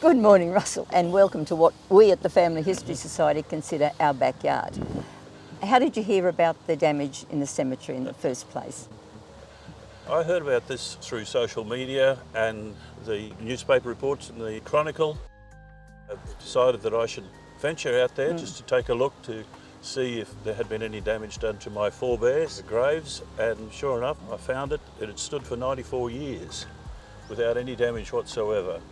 Good morning, Russell, and welcome to what we at the Family History Society consider our backyard. How did you hear about the damage in the cemetery in the first place? I heard about this through social media and the newspaper reports in the Chronicle. I decided that I should venture out there just to take a look to see if there had been any damage done to my forebears' graves, and sure enough I found it. It had stood for 94 years without any damage whatsoever.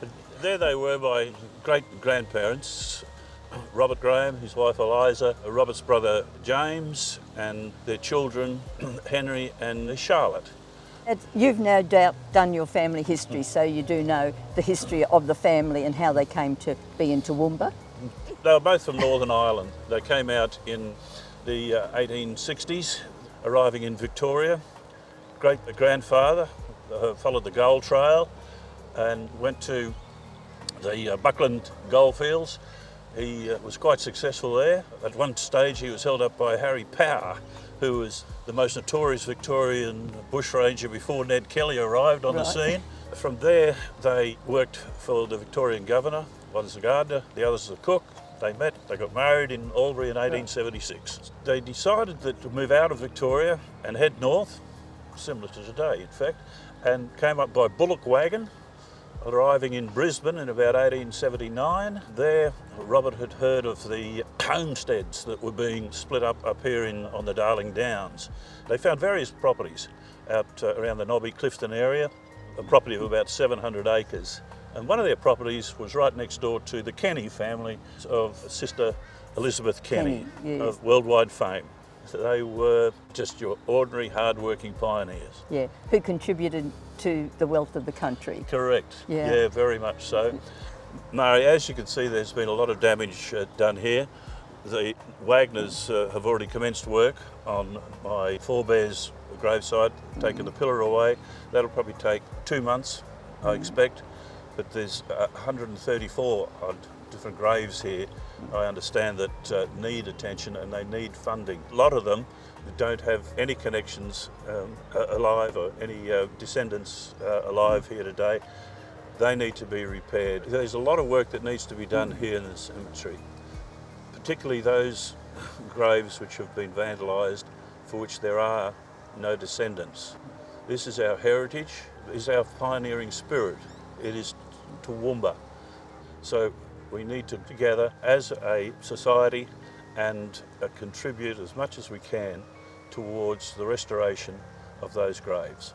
But there they were, my great-grandparents, Robert Graham, his wife Eliza, Robert's brother James, and their children Henry and Charlotte. You've no doubt done your family history, so you do know the history of the family and how they came to be in Toowoomba. They were both from Northern Ireland. They came out in the 1860s, arriving in Victoria. Great-grandfather followed the gold trail and went to the Buckland goldfields. He was quite successful there. At one stage he was held up by Harry Power, who was the most notorious Victorian bushranger before Ned Kelly arrived on the scene. From there they worked for the Victorian governor. One was a gardener, the other was a cook. They met, they got married in Albury in 1876. They decided to move out of Victoria and head north, similar to today in fact, and came up by bullock wagon, arriving in Brisbane in about 1879. There, Robert had heard of the homesteads that were being split up here on the Darling Downs. They found various properties out around the Nobby Clifton area, a property of about 700 acres. And one of their properties was right next door to the Kenny family of Sister Elizabeth Kenny, yes, of worldwide fame. So they were just your ordinary, hard-working pioneers. Yeah, who contributed to the wealth of the country. Correct. Yeah. Yeah, very much so. Mary, as you can see, there's been a lot of damage done here. The Wagners have already commenced work on my forebears' gravesite, taken the pillar away. That'll probably take 2 months, I expect. But there's 134 odd different graves here, I understand, that need attention and they need funding. A lot of them don't have any connections alive or any descendants alive here today. They need to be repaired. There's a lot of work that needs to be done here in the cemetery, particularly those graves which have been vandalised, for which there are no descendants. This is our heritage, this is our pioneering spirit. It is Toowoomba. So we need to together as a society and contribute as much as we can towards the restoration of those graves.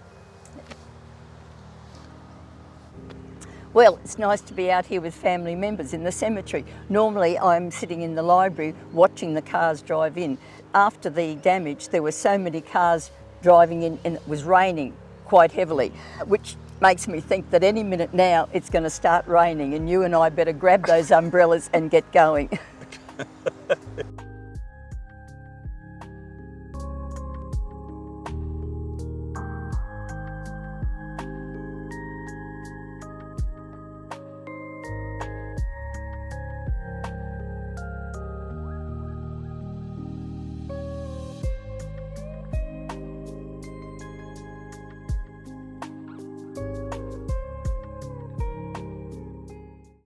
Well, it's nice to be out here with family members in the cemetery. Normally I'm sitting in the library watching the cars drive in. After the damage there were so many cars driving in and it was raining quite heavily, which makes me think that any minute now it's going to start raining and you and I better grab those umbrellas and get going.